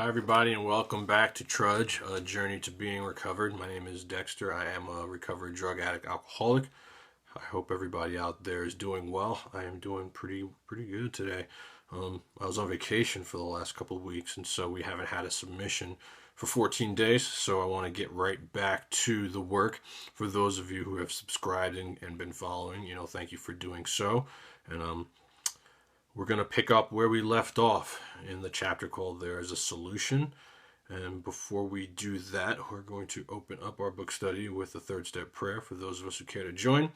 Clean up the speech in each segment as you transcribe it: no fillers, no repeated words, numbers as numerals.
Hi, everybody, and welcome back to Trudge, a journey to being recovered. My name is Dexter. I am a recovered drug addict alcoholic. I hope everybody out there is doing well. I am doing pretty good today. I was on vacation for the last couple of weeks, and so we haven't had a submission for 14 days. So I want to get right back to the work. For those of you who have subscribed and been following, thank you for doing so. And we're going to pick up where we left off in the chapter called There is a Solution. And before we do that, we're going to open up our book study with the third step prayer for those of us who care to join.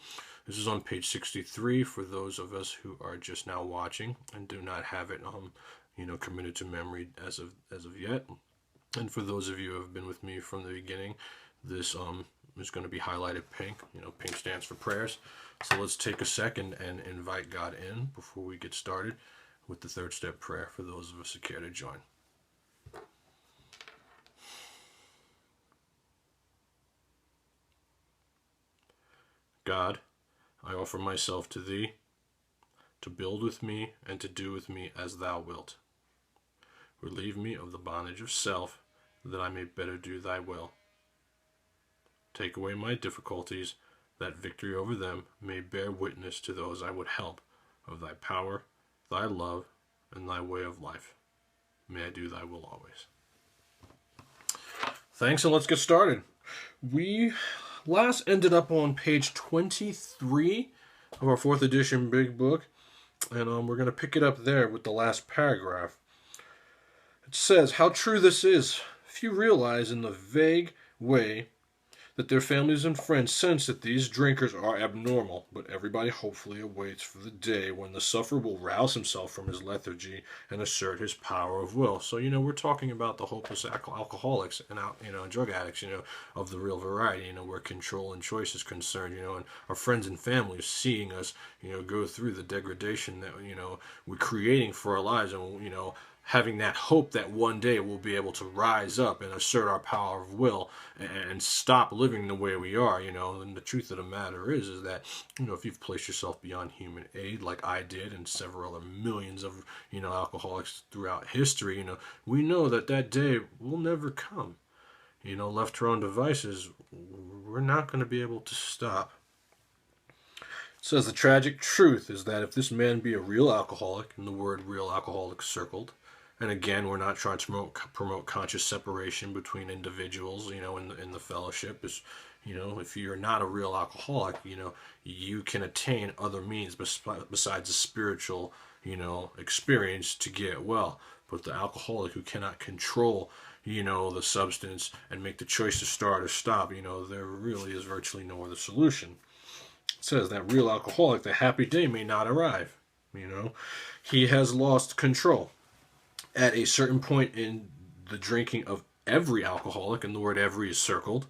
This is on page 63 for those of us who are just now watching and do not have it committed to memory as of yet. And for those of you who have been with me from the beginning, this is going to be highlighted pink. Pink stands for prayers. So let's take a second and invite God in before we get started with the third step prayer for those of us who care to join. God, I offer myself to Thee, to build with me and to do with me as Thou wilt. Relieve me of the bondage of self, that I may better do Thy will. Take away my difficulties, that victory over them may bear witness to those I would help of Thy power, Thy love, and Thy way of life. May I do Thy will always. Thanks, and let's get started. We last ended up on page 23 of our 4th edition big book, and we're going to pick it up there with the last paragraph. It says, how true this is. Few realize in the vague way that their families and friends sense that these drinkers are abnormal, but everybody hopefully awaits for the day when the sufferer will rouse himself from his lethargy and assert his power of will. So, we're talking about the hopeless alcoholics and, drug addicts, of the real variety, where control and choice is concerned, and our friends and family are seeing us, go through the degradation that, we're creating for our lives, and, having that hope that one day we'll be able to rise up and assert our power of will and stop living the way we are, and the truth of the matter is that, if you've placed yourself beyond human aid, like I did and several other millions of, alcoholics throughout history, we know that day will never come. Left to our own devices, we're not going to be able to stop. It says the tragic truth is that if this man be a real alcoholic, and the word real alcoholic circled, and again, we're not trying to promote conscious separation between individuals, in the fellowship. Is, if you're not a real alcoholic, you can attain other means besides a spiritual, experience to get well. But the alcoholic who cannot control, the substance and make the choice to start or stop, there really is virtually no other solution. It says that real alcoholic, the happy day may not arrive. He has lost control. At a certain point in the drinking of every alcoholic, and the word every is circled,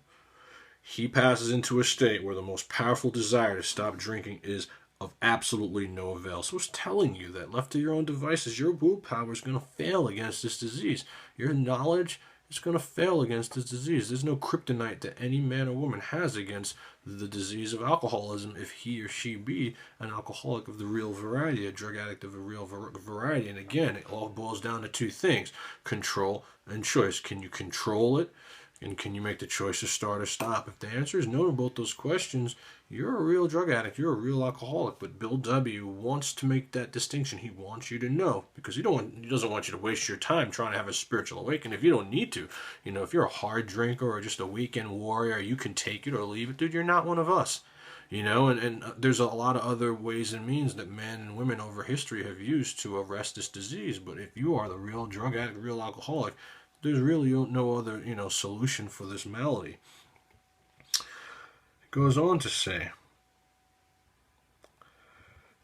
he passes into a state where the most powerful desire to stop drinking is of absolutely no avail. So it's telling you that left to your own devices, your willpower is going to fail against this disease. Your knowledge is going to fail against this disease. There's no kryptonite that any man or woman has against the disease of alcoholism if he or she be an alcoholic of the real variety, a drug addict of a real variety. And again, it all boils down to two things: control and choice. Can you control it? And can you make the choice to start or stop? If the answer is no to both those questions, you're a real drug addict, you're a real alcoholic. But Bill W. wants to make that distinction. He wants you to know, because he doesn't want you to waste your time trying to have a spiritual awakening if you don't need to. If you're a hard drinker or just a weekend warrior, you can take it or leave it, dude, you're not one of us. And there's a lot of other ways and means that men and women over history have used to arrest this disease. But if you are the real drug addict, real alcoholic, there's really no other, solution for this malady. It goes on to say,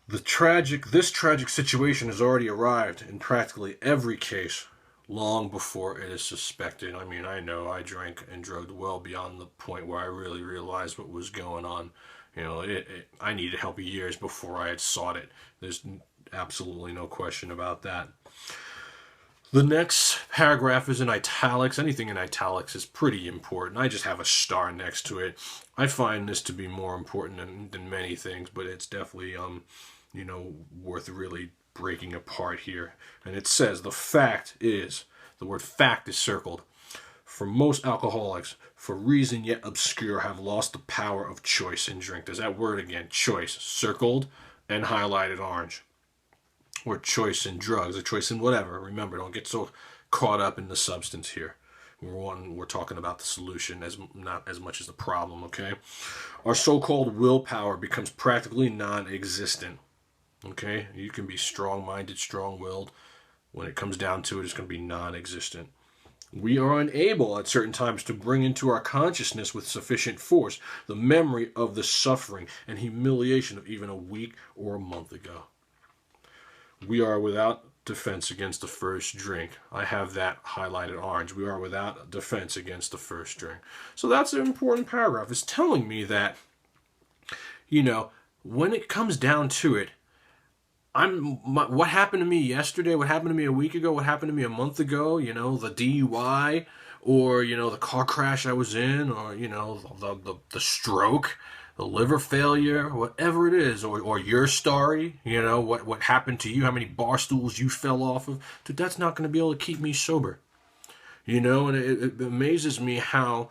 this tragic situation has already arrived in practically every case long before it is suspected. I mean, I know I drank and drugged well beyond the point where I really realized what was going on. I needed help years before I had sought it. There's absolutely no question about that. The next paragraph is in italics. Anything in italics is pretty important. I just have a star next to it. I find this to be more important than many things, but it's definitely, worth really breaking apart here. And it says, the fact is The word fact is circled. For most alcoholics, for reason yet obscure, have lost the power of choice in drink. There's that word again, choice, circled and highlighted orange. Or choice in drugs, or choice in whatever. Remember, don't get so caught up in the substance here. We're talking about the solution, not as much as the problem, okay? Our so-called willpower becomes practically non-existent, okay? You can be strong-minded, strong-willed. When it comes down to it, it's going to be non-existent. We are unable at certain times to bring into our consciousness with sufficient force the memory of the suffering and humiliation of even a week or a month ago. We are without defense against the first drink. I have that highlighted orange. We are without defense against the first drink. So that's an important paragraph. It's telling me that, when it comes down to it, what happened to me yesterday, what happened to me a week ago, what happened to me a month ago, the DUI, or, the car crash I was in, or, the stroke, the liver failure, whatever it is, or your story, what happened to you, how many bar stools you fell off of, dude, that's not going to be able to keep me sober. And it amazes me how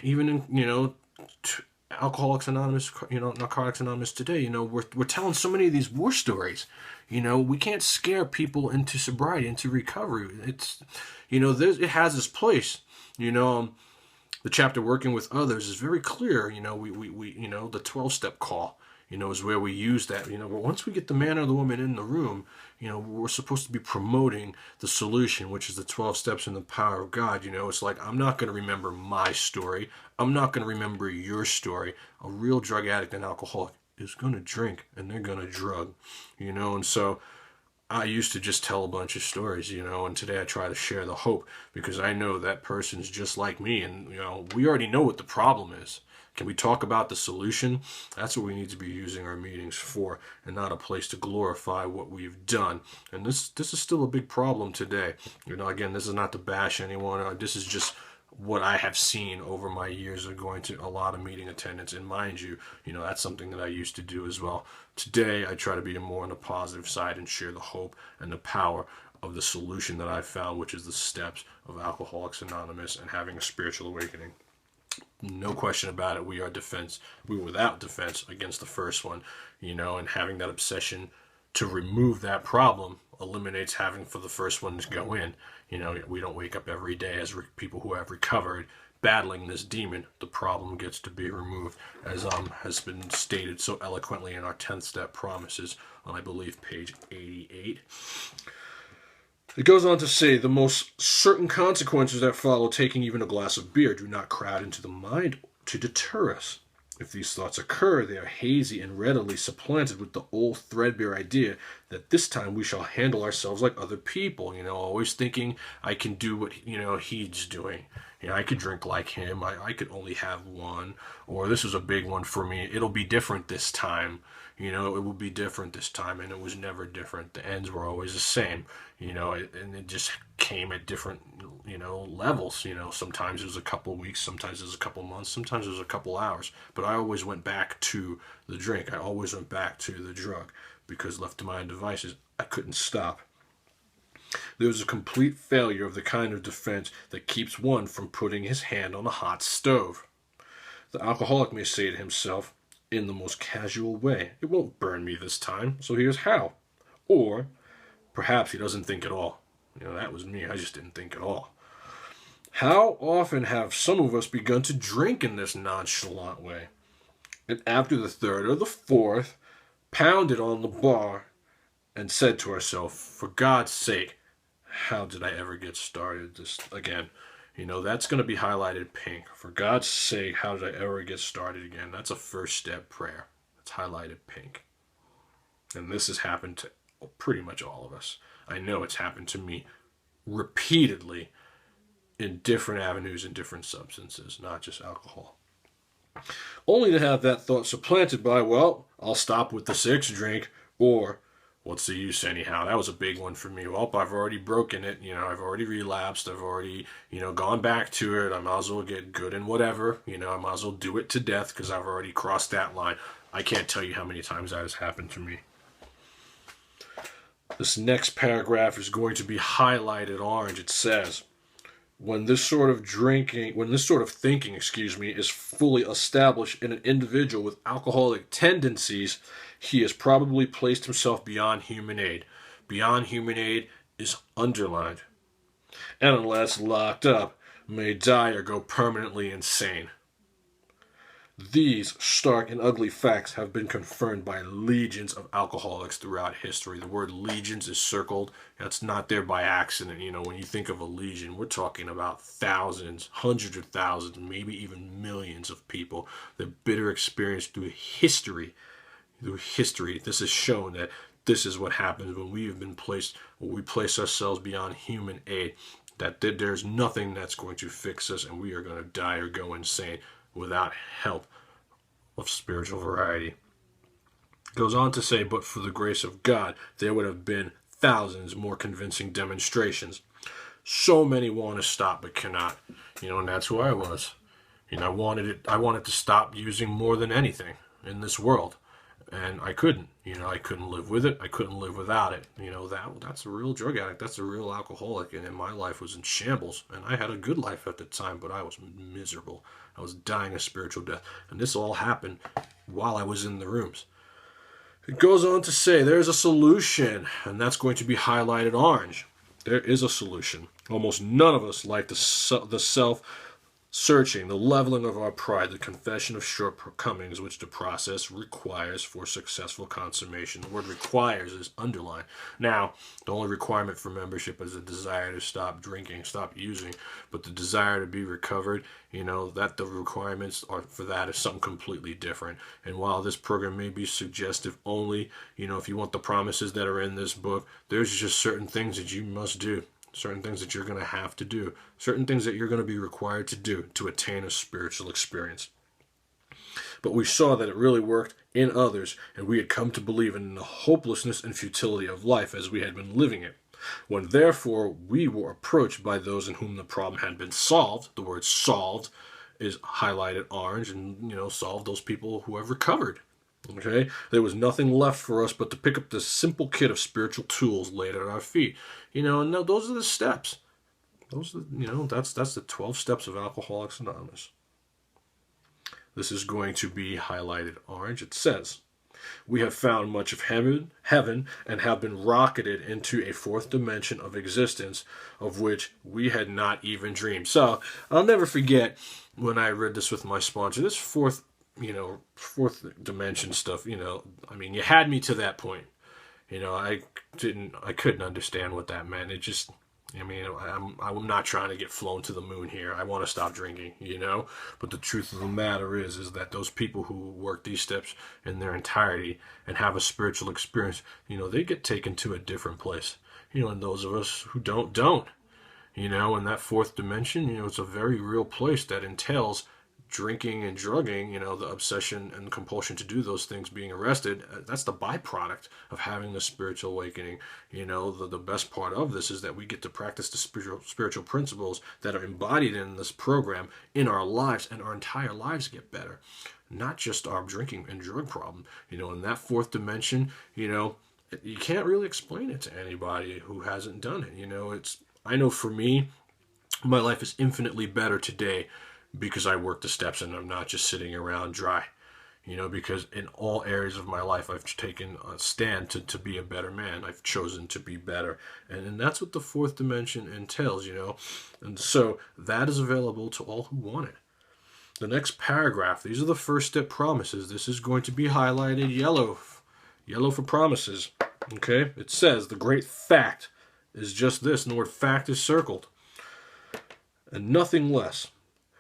even in, Alcoholics Anonymous, Narcotics Anonymous today, we're telling so many of these war stories. We can't scare people into sobriety, into recovery. It's, it has its place. The chapter Working with Others is very clear. We the 12-step call, is where we use that. But once we get the man or the woman in the room, we're supposed to be promoting the solution, which is the 12 steps in the power of God. It's like, I'm not going to remember my story. I'm not going to remember your story. A real drug addict and alcoholic is going to drink and they're going to drug, and so I used to just tell a bunch of stories, and today I try to share the hope because I know that person's just like me, and, we already know what the problem is. Can we talk about the solution? That's what we need to be using our meetings for, and not a place to glorify what we've done. And this is still a big problem today. Again, this is not to bash anyone. This is just what I have seen over my years of going to a lot of meeting attendance. And mind you, that's something that I used to do as well. Today, I try to be more on the positive side and share the hope and the power of the solution that I found, which is the steps of Alcoholics Anonymous and having a spiritual awakening. No question about it. We were without defense against the first one, and having that obsession to remove that problem eliminates having for the first one to go in. We don't wake up every day as people who have recovered battling this demon. The problem gets to be removed, as has been stated so eloquently in our 10th step promises on, I believe, page 88. It goes on to say, the most certain consequences that follow taking even a glass of beer do not crowd into the mind to deter us. If these thoughts occur, they are hazy and readily supplanted with the old threadbare idea that this time we shall handle ourselves like other people, always thinking I can do what, he's doing. I could drink like him. I could only have one. Or this was a big one for me. It'll be different this time. It will be different this time. And it was never different. The ends were always the same. And it just came at different, levels. Sometimes it was a couple of weeks. Sometimes it was a couple of months. Sometimes it was a couple of hours. But I always went back to the drink. I always went back to the drug. Because left to my own devices, I couldn't stop. There was a complete failure of the kind of defense that keeps one from putting his hand on a hot stove. The alcoholic may say to himself, in the most casual way, it won't burn me this time, so here's how. Or perhaps he doesn't think at all. That was me. I just didn't think at all. How often have some of us begun to drink in this nonchalant way, and after the third or the fourth, pounded on the bar and said to ourselves, for God's sake, how did I ever get started? This again, that's going to be highlighted pink. For God's sake, how did I ever get started again? That's a first step prayer. It's highlighted pink. And this has happened to pretty much all of us. I know it's happened to me repeatedly in different avenues and different substances, not just alcohol. Only to have that thought supplanted by, well, I'll stop with the 6th drink, or what's the use anyhow? That was a big one for me. Well, I've already broken it. I've already relapsed. I've already, gone back to it. I might as well get good and whatever. I might as well do it to death because I've already crossed that line. I can't tell you how many times that has happened to me. This next paragraph is going to be highlighted orange. It says, when this sort of thinking, is fully established in an individual with alcoholic tendencies, he has probably placed himself beyond human aid. Beyond human aid is underlined. And unless locked up, may die or go permanently insane. These stark and ugly facts have been confirmed by legions of alcoholics throughout history. The word legions is circled. That's not there by accident. When you think of a legion, we're talking about thousands, hundreds of thousands, maybe even millions of people. The bitter experience through history. This has shown that this is what happens when we place ourselves beyond human aid. That there's nothing that's going to fix us, and we are going to die or go insane without help of spiritual variety. It goes on to say, but for the grace of God, there would have been thousands more convincing demonstrations. So many want to stop but cannot. And that's who I was. I wanted to stop using more than anything in this world. And I couldn't. I couldn't live with it. I couldn't live without it. That's a real drug addict. That's a real alcoholic. And my life was in shambles. And I had a good life at the time, but I was miserable. I was dying a spiritual death. And this all happened while I was in the rooms. It goes on to say there's a solution, and that's going to be highlighted orange. There is a solution. Almost none of us like the self-searching, the leveling of our pride, the confession of shortcomings, which the process requires for successful consummation. The word requires is underlined. Now, the only requirement for membership is a desire to stop drinking, stop using, but the desire to be recovered, that the requirements are for that is something completely different. And while this program may be suggestive only, if you want the promises that are in this book, there's just certain things that you must do. Certain things that you're going to have to do. Certain things that you're going to be required to do to attain a spiritual experience. But we saw that it really worked in others, and we had come to believe in the hopelessness and futility of life as we had been living it. When therefore we were approached by those in whom the problem had been solved, the word solved is highlighted orange, and solved, those people who have recovered. Okay, there was nothing left for us but to pick up this simple kit of spiritual tools laid at our feet. And those are the steps. Those are, that's the 12 steps of Alcoholics Anonymous. This is going to be highlighted orange. It says, we have found much of heaven, and have been rocketed into a fourth dimension of existence of which we had not even dreamed. So I'll never forget when I read this with my sponsor, this fourth dimension stuff, you had me to that point. I couldn't understand what that meant. It just, I'm not trying to get flown to the moon here. I want to stop drinking, but the truth of the matter is that those people who work these steps in their entirety and have a spiritual experience, they get taken to a different place, and those of us who don't, in that fourth dimension, it's a very real place that entails drinking and drugging, the obsession and compulsion to do those things, being arrested. That's the byproduct of having the spiritual awakening. The best part of this is that we get to practice the spiritual principles that are embodied in this program in our lives, and our entire lives get better. Not just our drinking and drug problem. In that fourth dimension, you can't really explain it to anybody who hasn't done it. I know for me, my life is infinitely better today because I work the steps and I'm not just sitting around dry, because in all areas of my life, I've taken a stand to be a better man. I've chosen to be better. And that's what the fourth dimension entails, and so that is available to all who want it. The next paragraph, these are the first step promises. This is going to be highlighted yellow for promises. Okay. It says the great fact is just this, and the word fact is circled, and nothing less,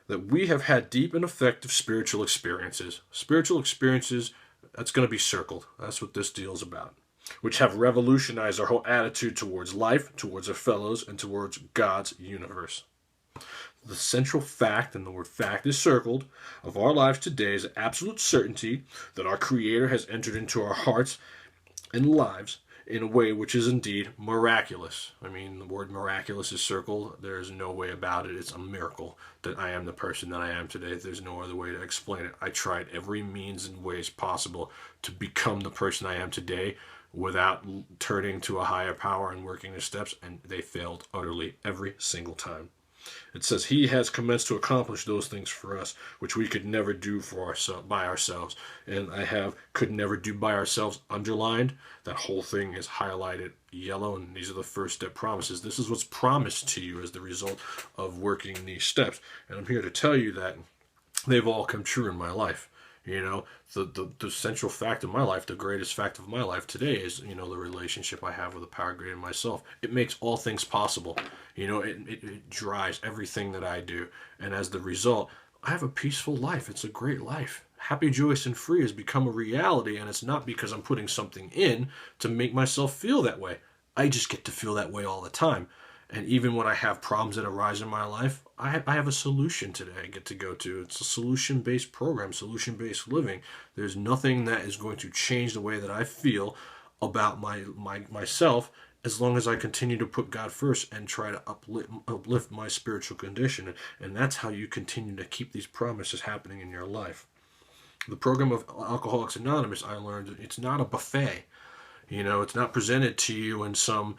that we have had deep and effective spiritual experiences. Spiritual experiences, that's going to be circled. That's what this deal's about. Which have revolutionized our whole attitude towards life, towards our fellows, and towards God's universe. The central fact, and the word fact is circled, of our lives today is absolute certainty that our Creator has entered into our hearts and lives in a way which is indeed miraculous. The word miraculous is circled. There is no way about it. It's a miracle that I am the person that I am today. There's no other way to explain it. I tried every means and ways possible to become the person I am today, without turning to a higher power and working the steps, and they failed utterly every single time. It says, He has commenced to accomplish those things for us, which we could never do for ourselves by ourselves. And I have could never do by ourselves underlined. That whole thing is highlighted yellow, and these are the first step promises. This is what's promised to you as the result of working these steps. And I'm here to tell you that they've all come true in my life. You know, the central fact of my life, the greatest fact of my life today is, the relationship I have with the power greater than myself. It makes all things possible. It drives everything that I do. And as the result, I have a peaceful life. It's a great life. Happy, joyous, and free has become a reality, and it's not because I'm putting something in to make myself feel that way. I just get to feel that way all the time. And even when I have problems that arise in my life, I have a solution today I get to go to. It's a solution-based program, solution-based living. There's nothing that is going to change the way that I feel about myself as long as I continue to put God first and try to uplift my spiritual condition. And that's how you continue to keep these promises happening in your life. The program of Alcoholics Anonymous, I learned, it's not a buffet. It's not presented to you in some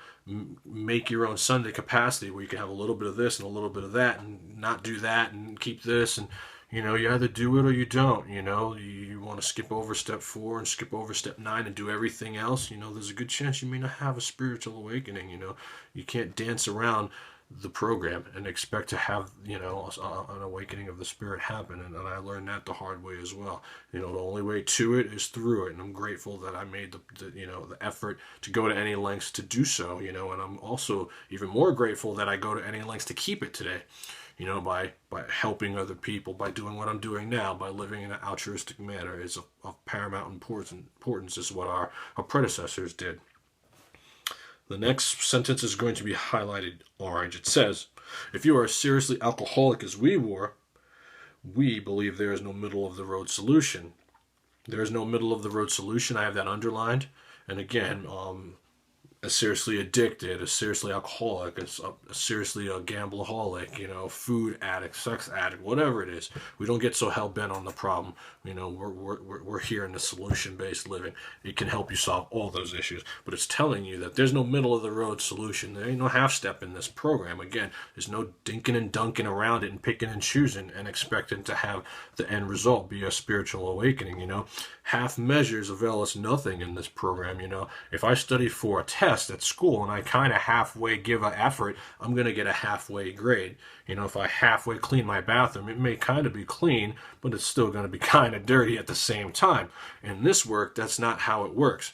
make your own Sunday capacity where you can have a little bit of this and a little bit of that and not do that and keep this. And, you either do it or you don't. You want to skip over step 4 and skip over step 9 and do everything else. There's a good chance you may not have a spiritual awakening. You can't dance around the program and expect to have an awakening of the spirit happen, and I learned that the hard way as well. The only way to it is through it, and I'm grateful that I made the effort to go to any lengths to do so. And I'm also even more grateful that I go to any lengths to keep it today, by helping other people, by doing what I'm doing now, by living in an altruistic manner is of paramount importance is what our predecessors did. The next sentence is going to be highlighted orange. It says, if you are seriously alcoholic as we were, we believe there is no middle of the road solution. There is no middle of the road solution. I have that underlined. And again, a seriously addicted, a seriously alcoholic, a seriously a gambleaholic, food addict, sex addict, whatever it is. We don't get so hell-bent on the problem. We're here in the solution-based living. It can help you solve all those issues. But it's telling you that there's no middle-of-the-road solution. There ain't no half-step in this program. Again, there's no dinking and dunking around it and picking and choosing and expecting to have the end result be a spiritual awakening, Half measures avail us nothing in this program, If I study for a test at school and I kind of halfway give an effort, I'm going to get a halfway grade. If I halfway clean my bathroom, it may kind of be clean, but it's still going to be kind of dirty at the same time. In this work, that's not how it works.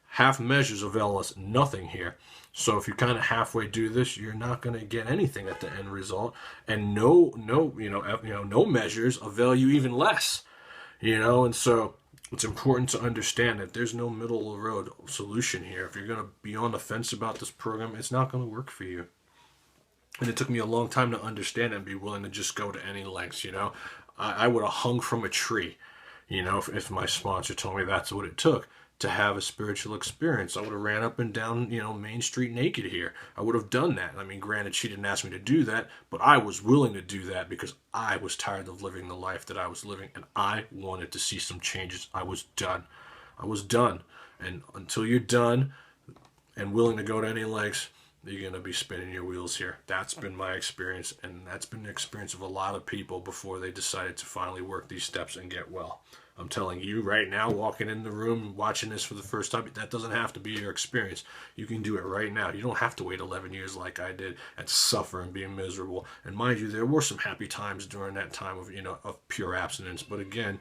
Half measures avail us nothing here. So if you kind of halfway do this, you're not going to get anything at the end result, and no measures avail you even less. And so it's important to understand that there's no middle of the road solution here. If you're going to be on the fence about this program, it's not going to work for you. And it took me a long time to understand and be willing to just go to any lengths. I would have hung from a tree, if my sponsor told me that's what it took to have a spiritual experience. I would have ran up and down, Main Street naked here. I would have done that. I mean, granted, she didn't ask me to do that, but I was willing to do that because I was tired of living the life that I was living, and I wanted to see some changes. I was done. And until you're done and willing to go to any lengths, you're going to be spinning your wheels here. That's been my experience, and that's been the experience of a lot of people before they decided to finally work these steps and get well. I'm telling you right now, walking in the room, watching this for the first time, that doesn't have to be your experience. You can do it right now. You don't have to wait 11 years like I did and suffer and be miserable. And mind you, there were some happy times during that time of pure abstinence. But again,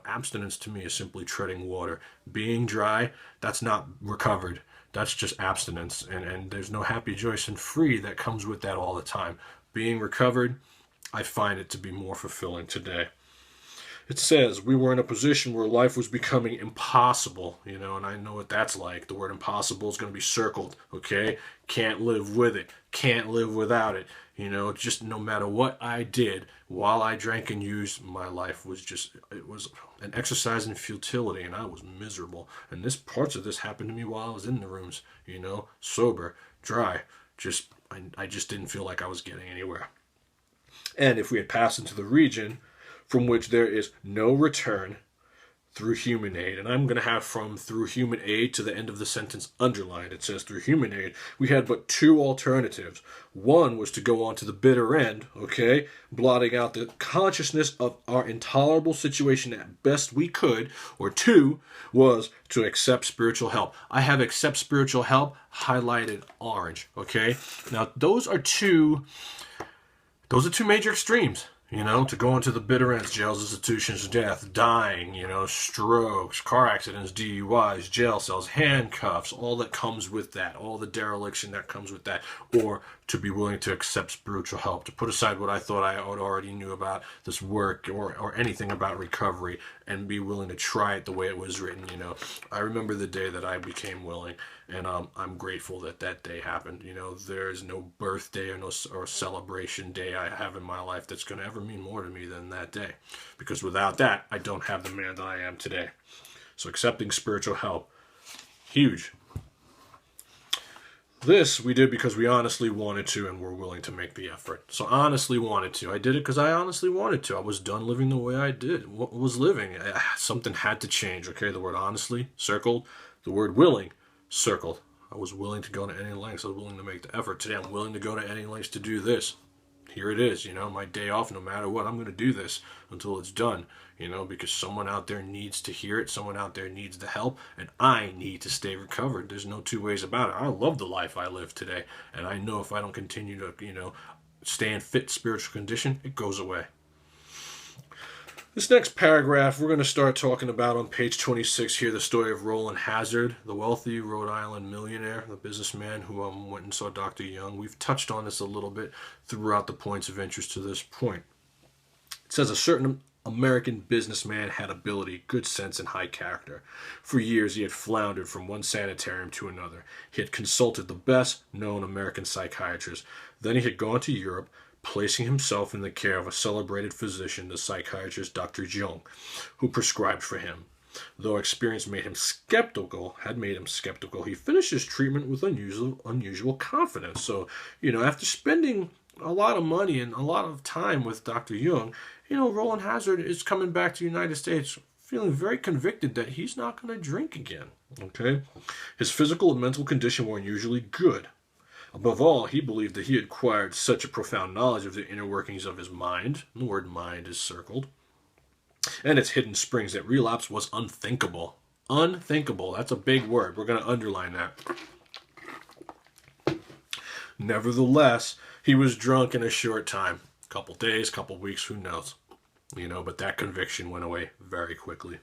abstinence to me is simply treading water. Being dry, that's not recovered. That's just abstinence. And there's no happy, joyous, and free that comes with that all the time. Being recovered, I find it to be more fulfilling today. It says we were in a position where life was becoming impossible, and I know what that's like. The word impossible is going to be circled, okay? Can't live with it. Can't live without it. Just no matter what I did while I drank and used, my life was it was an exercise in futility, and I was miserable. And parts of this happened to me while I was in the rooms, sober, dry. I just didn't feel like I was getting anywhere. And if we had passed into the region from which there is no return, through human aid. And I'm going to have from through human aid to the end of the sentence underlined. It says through human aid. We had but two alternatives. One was to go on to the bitter end, okay, blotting out the consciousness of our intolerable situation at best we could, or two was to accept spiritual help. I have accept spiritual help highlighted orange, okay? Now, those are two major extremes. To go into the bitter ends, jails, institutions, death, dying, strokes, car accidents, DUIs, jail cells, handcuffs, all that comes with that, all the dereliction that comes with that, or to be willing to accept spiritual help, to put aside what I thought I already knew about this work or anything about recovery, and be willing to try it the way it was written. I remember the day that I became willing, and I'm grateful that day happened. There's no birthday or celebration day I have in my life that's going to ever mean more to me than that day, because without that, I don't have the man that I am today. So accepting spiritual help, huge. This we did because we honestly wanted to and were willing to make the effort. So honestly wanted to. I did it because I honestly wanted to. I was done living the way I was living. Something had to change, okay? The word honestly, circled. The word willing, circled. I was willing to go to any lengths. I was willing to make the effort. Today I'm willing to go to any lengths to do this. Here it is, my day off, no matter what, I'm going to do this until it's done, because someone out there needs to hear it, someone out there needs the help, and I need to stay recovered. There's no two ways about it. I love the life I live today, and I know if I don't continue to, stay in fit spiritual condition, it goes away. This next paragraph, we're going to start talking about on page 26 here, the story of Roland Hazard, the wealthy Rhode Island millionaire, the businessman who went and saw Dr. Young. We've touched on this a little bit throughout the points of interest to this point. It says a certain American businessman had ability, good sense, and high character. For years he had floundered from one sanitarium to another. He had consulted the best known American psychiatrists. Then he had gone to Europe, placing himself in the care of a celebrated physician, the psychiatrist Dr. Jung, who prescribed for him. Though experience had made him skeptical, he finished his treatment with unusual confidence. So, after spending a lot of money and a lot of time with Dr. Jung, Roland Hazard is coming back to the United States feeling very convicted that he's not going to drink again. Okay? His physical and mental condition were unusually good. Above all, he believed that he had acquired such a profound knowledge of the inner workings of his mind, the word mind is circled, and its hidden springs that relapse was unthinkable. Unthinkable, that's a big word. We're going to underline that. Nevertheless, he was drunk in a short time. Couple days, couple weeks, who knows? But that conviction went away very quickly.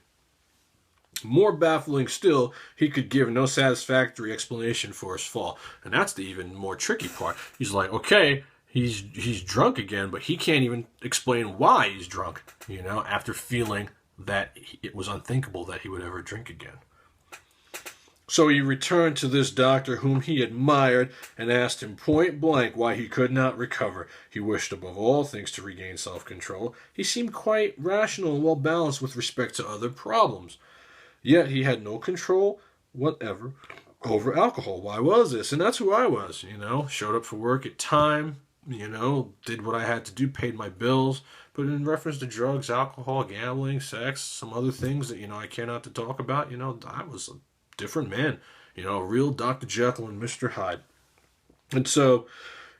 More baffling still, he could give no satisfactory explanation for his fall. And that's the even more tricky part. He's like, okay, he's drunk again, but he can't even explain why he's drunk, after feeling that it was unthinkable that he would ever drink again. So he returned to this doctor whom he admired and asked him point blank why he could not recover. He wished above all things to regain self-control. He seemed quite rational and well-balanced with respect to other problems. Yet he had no control whatever over alcohol. Why was this? And that's who I was, Showed up for work at time, did what I had to do, paid my bills. But in reference to drugs, alcohol, gambling, sex, some other things that, I care not to talk about, I was a different man. A real Dr. Jekyll and Mr. Hyde. And so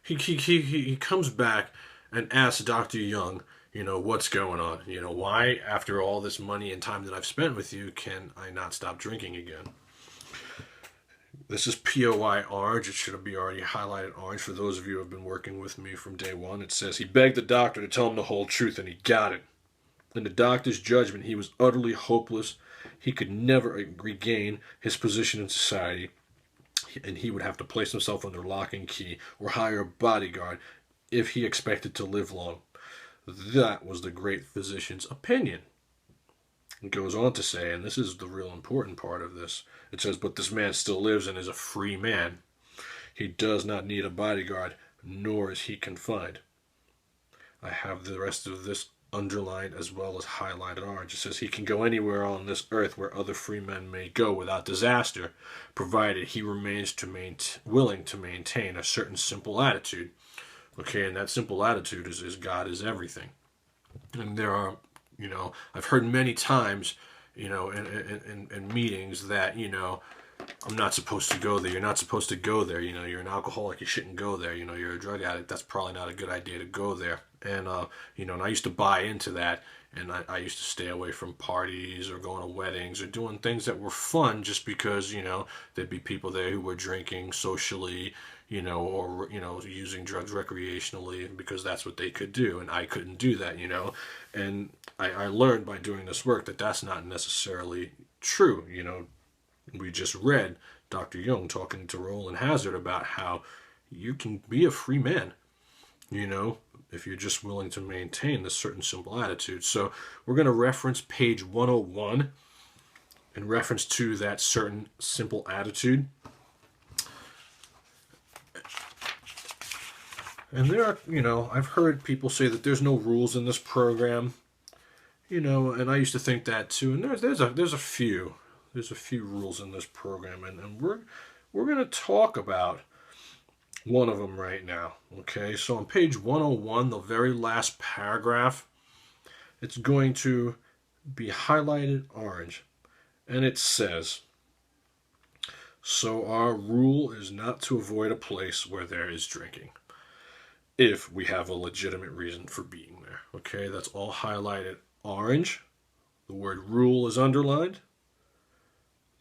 he comes back and asks Dr. Young, what's going on? Why, after all this money and time that I've spent with you, can I not stop drinking again? This is POI orange. It should be already highlighted orange for those of you who have been working with me from day one. It says, he begged the doctor to tell him the whole truth, and he got it. In the doctor's judgment, he was utterly hopeless. He could never regain his position in society, and he would have to place himself under lock and key or hire a bodyguard if he expected to live long. That was the great physician's opinion. It goes on to say, and this is the real important part of this, it says, but this man still lives and is a free man. He does not need a bodyguard, nor is he confined. I have the rest of this underlined as well as highlighted orange. It says he can go anywhere on this earth where other free men may go without disaster, provided he remains willing to maintain a certain simple attitude. Okay, and that simple attitude is God is everything. And there are, I've heard many times, in meetings that, I'm not supposed to go there. You're not supposed to go there. You're an alcoholic. You shouldn't go there. You're a drug addict. That's probably not a good idea to go there. And, and I used to buy into that. And I used to stay away from parties or going to weddings or doing things that were fun just because, there'd be people there who were drinking socially, or, using drugs recreationally because that's what they could do. And I couldn't do that, And I learned by doing this work that that's not necessarily true. We just read Dr. Jung talking to Roland Hazard about how you can be a free man, if you're just willing to maintain this certain simple attitude. So we're going to reference page 101 in reference to that certain simple attitude. And there are, I've heard people say that there's no rules in this program, and I used to think that too. And there's a few rules in this program, and we're going to talk about one of them right now. Okay, so on page 101, the very last paragraph, it's going to be highlighted orange, and it says, so our rule is not to avoid a place where there is drinking if we have a legitimate reason for being there. Okay, that's all highlighted orange. The word rule is underlined.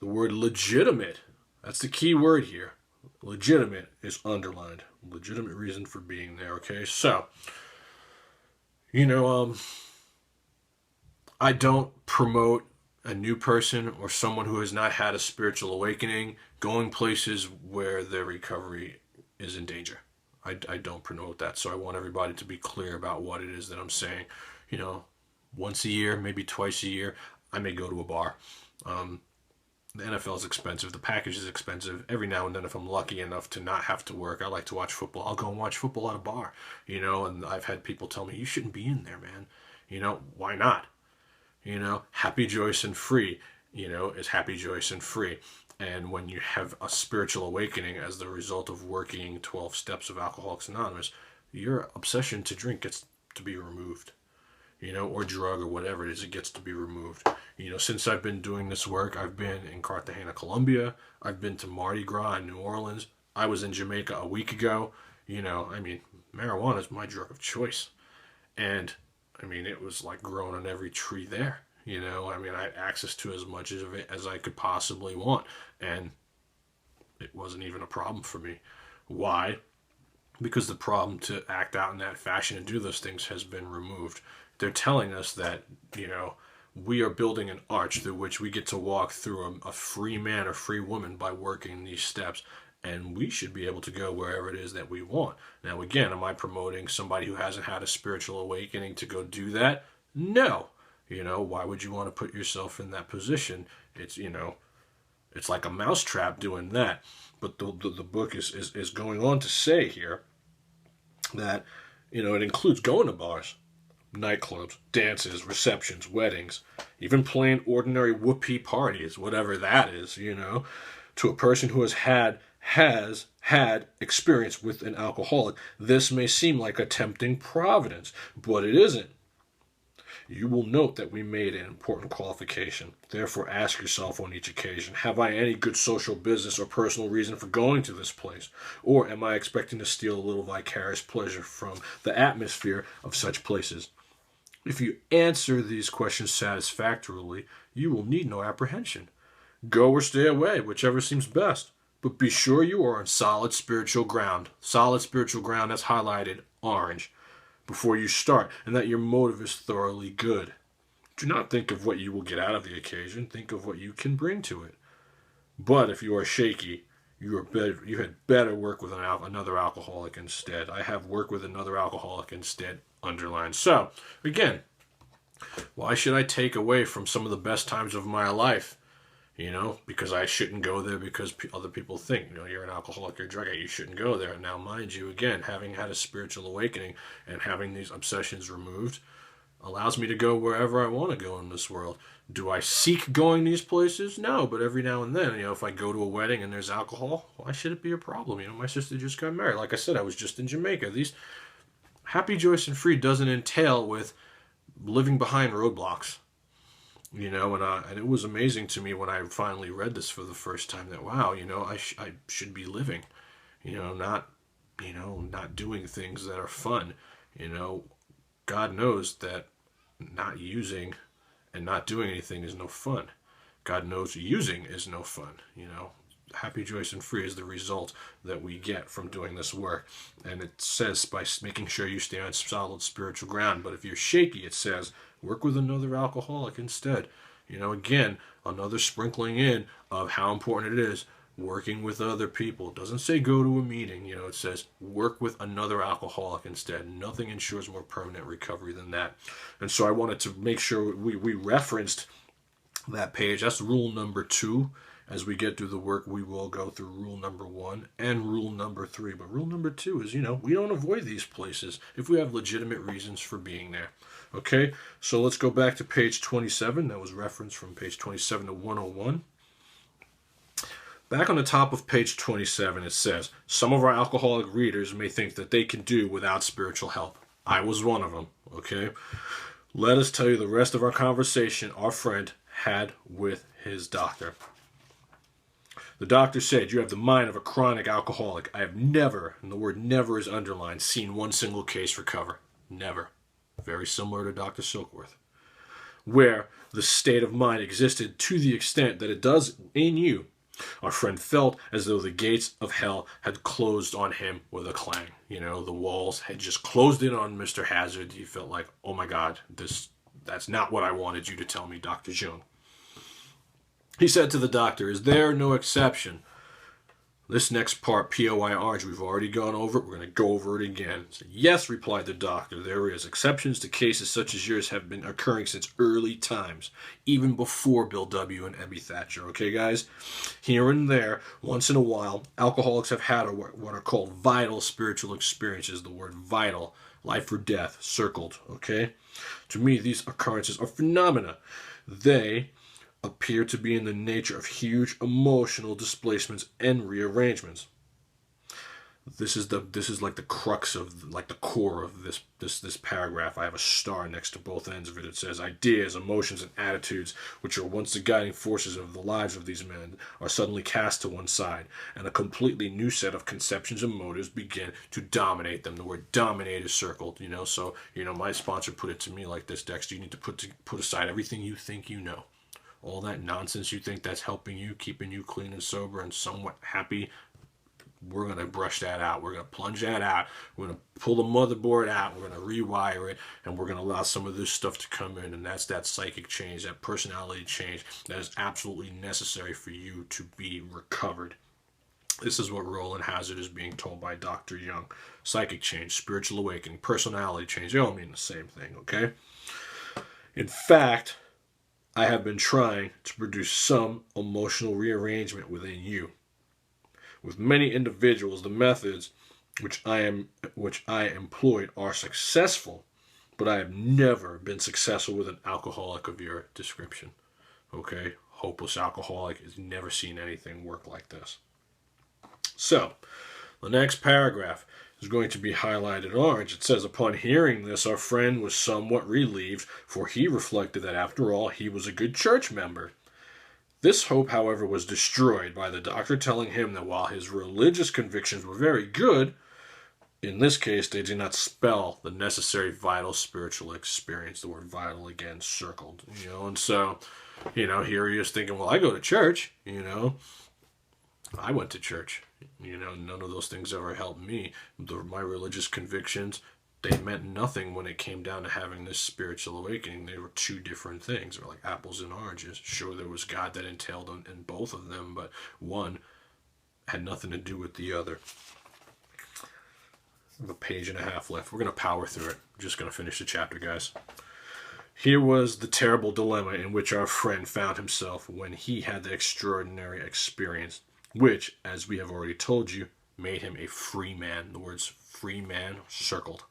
The word legitimate, that's the key word here. Legitimate is underlined. Legitimate reason for being there. Okay, so I don't promote a new person or someone who has not had a spiritual awakening going places where their recovery is in danger. I don't promote that. So I want everybody to be clear about what it is that I'm saying. Once a year, maybe twice a year, I may go to a bar. The NFL is expensive. The package is expensive. Every now and then, if I'm lucky enough to not have to work, I like to watch football. I'll go and watch football at a bar, and I've had people tell me, you shouldn't be in there, man. Why not? Happy, joyous, and free, is happy, joyous, and free. And when you have a spiritual awakening as the result of working 12 steps of Alcoholics Anonymous, your obsession to drink gets to be removed. Or drug or whatever it is, it gets to be removed. Since I've been doing this work, I've been in Cartagena, Colombia. I've been to Mardi Gras in New Orleans. I was in Jamaica a week ago. Marijuana is my drug of choice. And, it was like growing on every tree there. I had access to as much of it as I could possibly want. And it wasn't even a problem for me. Why? Because the problem to act out in that fashion and do those things has been removed. They're telling us that, we are building an arch through which we get to walk through a free man or free woman by working these steps. And we should be able to go wherever it is that we want. Now, again, am I promoting somebody who hasn't had a spiritual awakening to go do that? No. Why would you want to put yourself in that position? It's, it's like a mousetrap doing that. But the book is going on to say here that, it includes going to bars, nightclubs, dances, receptions, weddings, even plain ordinary whoopee parties, whatever that is, to a person who has had experience with an alcoholic. This may seem like a tempting providence, but it isn't. You will note that we made an important qualification. Therefore, ask yourself on each occasion, have I any good social business or personal reason for going to this place? Or am I expecting to steal a little vicarious pleasure from the atmosphere of such places? If you answer these questions satisfactorily, you will need no apprehension. Go or stay away, whichever seems best. But be sure you are on solid spiritual ground. Solid spiritual ground, that's highlighted orange, before you start, and that your motive is thoroughly good. Do not think of what you will get out of the occasion. Think of what you can bring to it. But if you are shaky, you had better work with another alcoholic instead. I have worked with another alcoholic instead underlined. So, again, why should I take away from some of the best times of my life? Because I shouldn't go there because other people think, you're an alcoholic, you're a drug addict, you shouldn't go there. Now, mind you, again, having had a spiritual awakening and having these obsessions removed allows me to go wherever I want to go in this world. Do I seek going these places? No, but every now and then, if I go to a wedding and there's alcohol, why should it be a problem? My sister just got married. Like I said, I was just in Jamaica. These happy, joyous, and free doesn't entail with living behind roadblocks. You know, and it was amazing to me when I finally read this for the first time that, wow, you know, I should be living, not doing things that are fun. You know, God knows that not using and not doing anything is no fun. God knows using is no fun. You know, happy, joyous, and free is the result that we get from doing this work. And it says by making sure you stay on solid spiritual ground. But if you're shaky, it says work with another alcoholic instead. You know, again, another sprinkling in of how important it is working with other people. It doesn't say go to a meeting. You know, it says work with another alcoholic instead. Nothing ensures more permanent recovery than that. And so I wanted to make sure we referenced that page. That's rule number 2. As we get through the work, we will go through rule number 1 and rule number 3. But rule number 2 is, we don't avoid these places if we have legitimate reasons for being there. Okay, so let's go back to page 27. That was referenced from page 27 to 101. Back on the top of page 27, it says, some of our alcoholic readers may think that they can do without spiritual help. I was one of them, okay? Let us tell you the rest of our conversation our friend had with his doctor. The doctor said, you have the mind of a chronic alcoholic. I have never, and the word never is underlined, seen one single case recover. Never. Very similar to Dr. Silkworth. Where the state of mind existed to the extent that it does in you. Our friend felt as though the gates of hell had closed on him with a clang. You know, the walls had just closed in on Mr. Hazard. He felt like, oh my God, that's not what I wanted you to tell me, Dr. Jung. He said to the doctor, is there no exception? This next part, POIR, we've already gone over it. We're going to go over it again. So, yes, replied the doctor, there is. Exceptions to cases such as yours have been occurring since early times, even before Bill W. and Ebby Thatcher. Okay, guys? Here and there, once in a while, alcoholics have had what are called vital spiritual experiences. The word vital, life or death, circled. Okay? To me, these occurrences are phenomena. They appear to be in the nature of huge emotional displacements and rearrangements. This is like the crux of, like the core of this paragraph. I have a star next to both ends of it. It says ideas, emotions, and attitudes, which are once the guiding forces of the lives of these men, are suddenly cast to one side, and a completely new set of conceptions and motives begin to dominate them. The word dominate is circled, so my sponsor put it to me like this: Dexter, you need to put aside everything you think you know. All that nonsense you think that's helping you, keeping you clean and sober and somewhat happy, we're going to brush that out. We're going to plunge that out. We're going to pull the motherboard out. We're going to rewire it. And we're going to allow some of this stuff to come in. And that's that psychic change, that personality change that is absolutely necessary for you to be recovered. This is what Roland Hazard is being told by Dr. Jung. Psychic change, spiritual awakening, personality change. They all mean the same thing, okay? In fact, I have been trying to produce some emotional rearrangement within you. With many individuals, the methods which I employed are successful, but I have never been successful with an alcoholic of your description. Okay? Hopeless alcoholic has never seen anything work like this. So, the next paragraph is going to be highlighted orange. It says, upon hearing this, our friend was somewhat relieved, for he reflected that after all, he was a good church member. This hope, however, was destroyed by the doctor telling him that while his religious convictions were very good, in this case, they did not spell the necessary vital spiritual experience. The word vital, again, circled, and so, here he is thinking, well, I go to church, I went to church. None of those things ever helped me. My religious convictions, they meant nothing when it came down to having this spiritual awakening. They were two different things. They were like apples and oranges. Sure, there was God that entailed in both of them, but one had nothing to do with the other. I have a page and a half left. We're going to power through it. I'm just going to finish the chapter, guys. Here was the terrible dilemma in which our friend found himself when he had the extraordinary experience, which, as we have already told you, made him a free man. The words free man circled.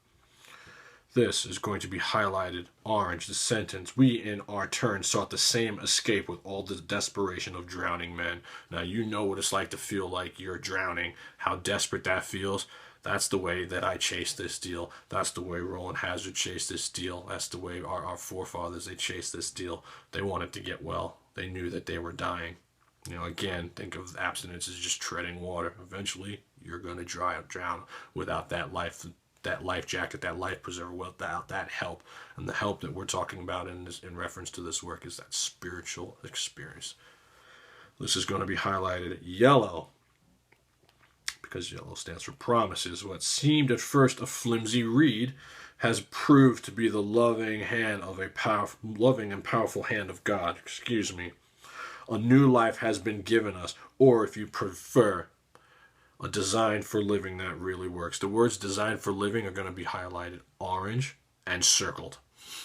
This is going to be highlighted orange, the sentence. We, in our turn, sought the same escape with all the desperation of drowning men. Now, you know what it's like to feel like you're drowning, how desperate that feels. That's the way that I chased this deal. That's the way Roland Hazard chased this deal. That's the way our forefathers, they chased this deal. They wanted to get well. They knew that they were dying. You know, again, think of abstinence as just treading water. Eventually, you're going to drown without that life jacket, that life preserver, without that help. And the help that we're talking about in reference to this work is that spiritual experience. This is going to be highlighted yellow, because yellow stands for promises. What seemed at first a flimsy reed has proved to be the loving and powerful hand of God. A new life has been given us, or if you prefer, a design for living that really works. The words designed for living are going to be highlighted orange and circled.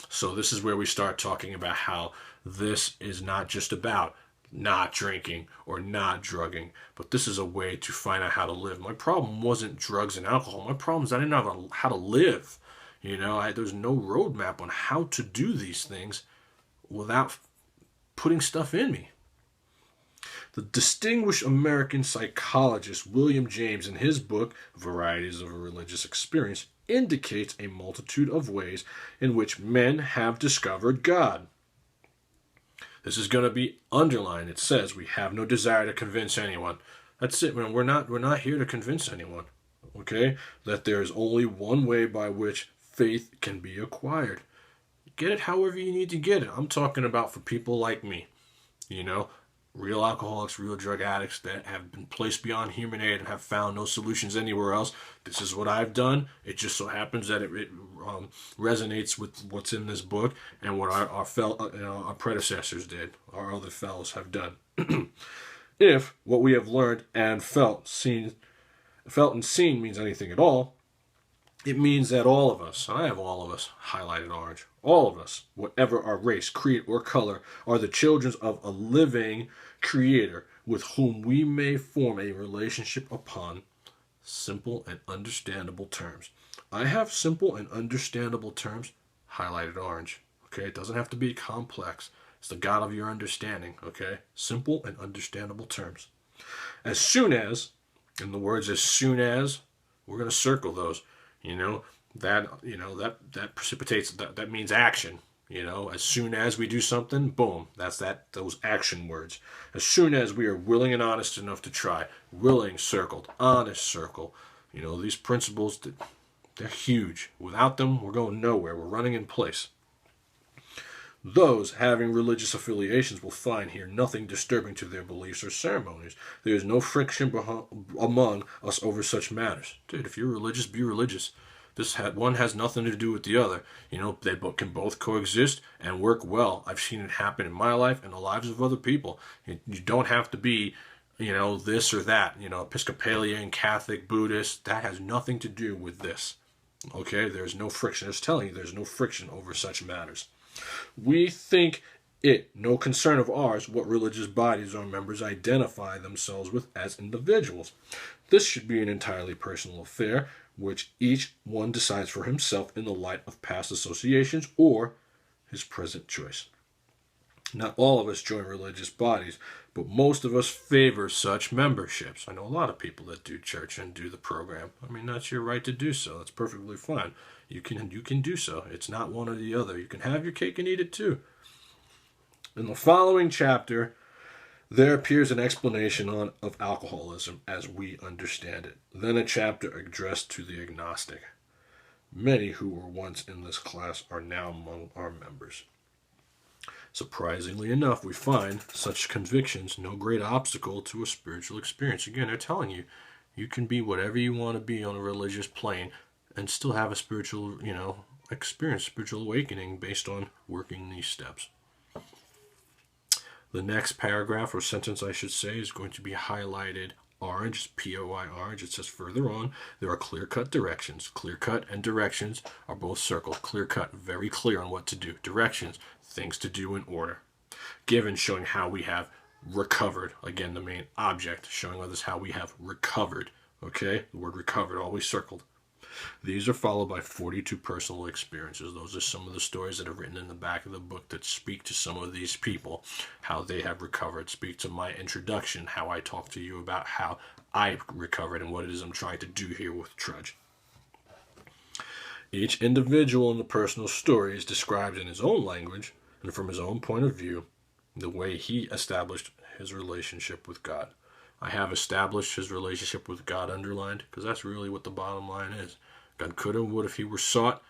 So this is where we start talking about how this is not just about not drinking or not drugging, but this is a way to find out how to live. My problem wasn't drugs and alcohol. My problem is I didn't know how to live. You know, there's no roadmap on how to do these things without putting stuff in me. The distinguished American psychologist William James, in his book, Varieties of a Religious Experience, indicates a multitude of ways in which men have discovered God. This is going to be underlined. It says, we have no desire to convince anyone. That's it, man. We're not here to convince anyone. Okay? That there is only one way by which faith can be acquired. Get it however you need to get it. I'm talking about for people like me. You know, real alcoholics, real drug addicts that have been placed beyond human aid and have found no solutions anywhere else. This is what I've done. It just so happens that it resonates with what's in this book and what our predecessors did, our other fellows have done. If what we have learned and felt and seen means anything at all, it means that all of us, and I have all of us highlighted orange, all of us, whatever our race, creed, or color, are the children of a living Creator with whom we may form a relationship upon simple and understandable terms. I have simple and understandable terms highlighted orange. Okay, it doesn't have to be complex. It's the God of your understanding. Okay, simple and understandable terms. As soon as, in the words as soon as, we're going to circle those. That precipitates, that means action. As soon as we do something, boom, those action words. As soon as we are willing and honest enough to try, willing circled, honest circle. These principles, they're huge. Without them, we're going nowhere. We're running in place. Those having religious affiliations will find here nothing disturbing to their beliefs or ceremonies. There is no friction among us over such matters. Dude, if you're religious, be religious. One has nothing to do with the other. They can both coexist and work well. I've seen it happen in my life and the lives of other people. You don't have to be, this or that. Episcopalian, Catholic, Buddhist. That has nothing to do with this. Okay? There's no friction. It's telling you there's no friction over such matters. We think it no concern of ours what religious bodies our members identify themselves with as individuals. This should be an entirely personal affair, which each one decides for himself in the light of past associations or his present choice. Not all of us join religious bodies, but most of us favor such memberships. I know a lot of people that do church and do the program. That's your right to do so. That's perfectly fine. You can do so. It's not one or the other. You can have your cake and eat it too. In the following chapter, there appears an explanation of alcoholism as we understand it. Then a chapter addressed to the agnostic. Many who were once in this class are now among our members. Surprisingly enough, we find such convictions no great obstacle to a spiritual experience. Again, they're telling you, you can be whatever you want to be on a religious plane and still have a spiritual, experience, spiritual awakening based on working these steps. The next paragraph or sentence, I should say, is going to be highlighted orange, POI orange. It says further on, there are clear-cut directions. Clear-cut and directions are both circled. Clear-cut, very clear on what to do. Directions, things to do in order. Given, showing how we have recovered. Again, the main object, showing others how we have recovered. Okay, the word recovered, always circled. These are followed by 42 personal experiences. Those are some of the stories that are written in the back of the book that speak to some of these people, how they have recovered, speak to my introduction, how I talk to you about how I recovered and what it is I'm trying to do here with Trudge. Each individual in the personal story is described in his own language and from his own point of view, the way he established his relationship with God. I have established his relationship with God underlined because that's really what the bottom line is. God could and would if he were sought.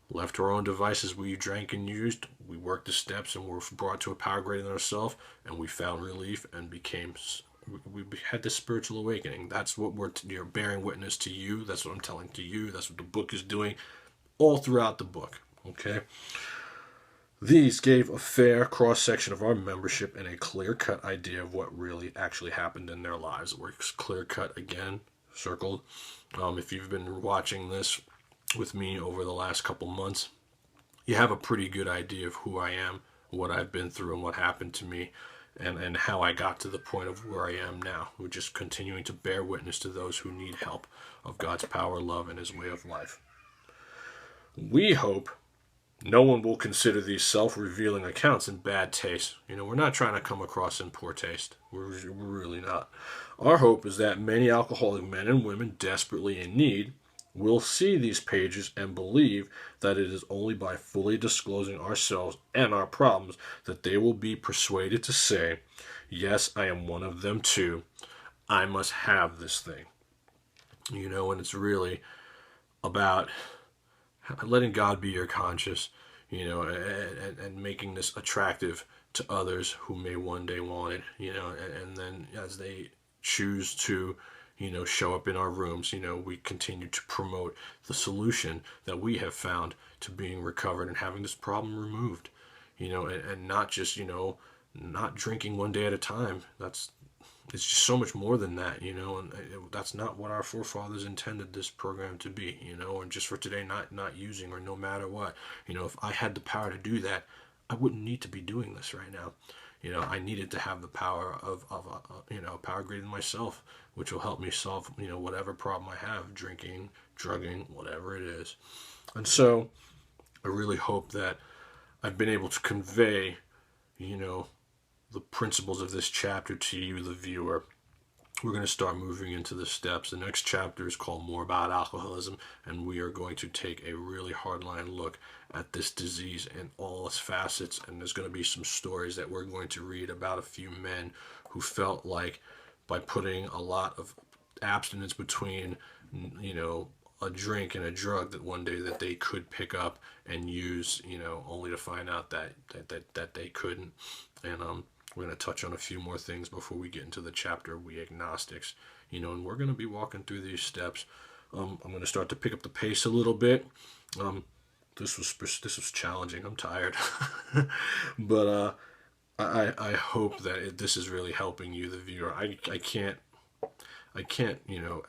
Left to our own devices, we drank and used. We worked the steps and were brought to a power greater than ourselves, and we found relief and we had this spiritual awakening. That's what we're bearing witness to you. That's what I'm telling to you. That's what the book is doing all throughout the book. Okay. These gave a fair cross-section of our membership and a clear-cut idea of what really actually happened in their lives. It works clear-cut again, circled. If you've been watching this with me over the last couple months, you have a pretty good idea of who I am, what I've been through, and what happened to me, and how I got to the point of where I am now. We're just continuing to bear witness to those who need help of God's power, love, and his way of life. We hope no one will consider these self-revealing accounts in bad taste. We're not trying to come across in poor taste. We're really not. Our hope is that many alcoholic men and women desperately in need will see these pages and believe that it is only by fully disclosing ourselves and our problems that they will be persuaded to say, yes, I am one of them too. I must have this thing. And it's really about letting God be your conscience, and making this attractive to others who may one day want it, and then as they choose to, show up in our rooms, we continue to promote the solution that we have found to being recovered and having this problem removed, and not just, not drinking one day at a time. It's just so much more than that, and that's not what our forefathers intended this program to be, and just for today, not using or no matter what. If I had the power to do that, I wouldn't need to be doing this right now. I needed to have the power of power greater than myself, which will help me solve, whatever problem I have, drinking, drugging, whatever it is. And so I really hope that I've been able to convey, the principles of this chapter to you, the viewer. We're going to start moving into the steps. The next chapter is called More About Alcoholism, and we are going to take a really hardline look at this disease and all its facets. And there's going to be some stories that we're going to read about a few men who felt like by putting a lot of abstinence between, a drink and a drug that one day that they could pick up and use, only to find out that they couldn't. And we're going to touch on a few more things before we get into the chapter, We Agnostics, and we're going to be walking through these steps. I'm going to start to pick up the pace a little bit. This was challenging. I'm tired, but I hope that this is really helping you, the viewer. I can't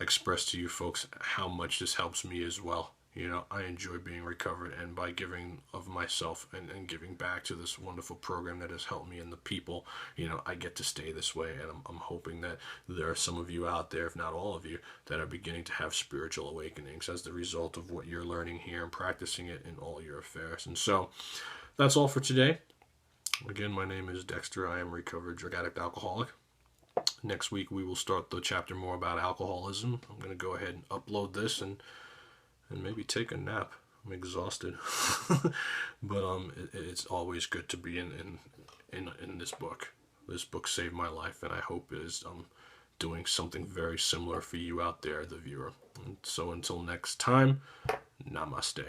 express to you folks how much this helps me as well. I enjoy being recovered, and by giving of myself and giving back to this wonderful program that has helped me and the people, I get to stay this way. And I'm hoping that there are some of you out there, if not all of you, that are beginning to have spiritual awakenings as the result of what you're learning here and practicing it in all your affairs. And so that's all for today. Again, my name is Dexter. I am a recovered drug addict alcoholic. Next week, we will start the chapter More About Alcoholism. I'm going to go ahead and upload this and maybe take a nap. I'm exhausted. But it's always good to be in this book. This book saved my life, and I hope it is doing something very similar for you out there, the viewer. And so until next time, namaste.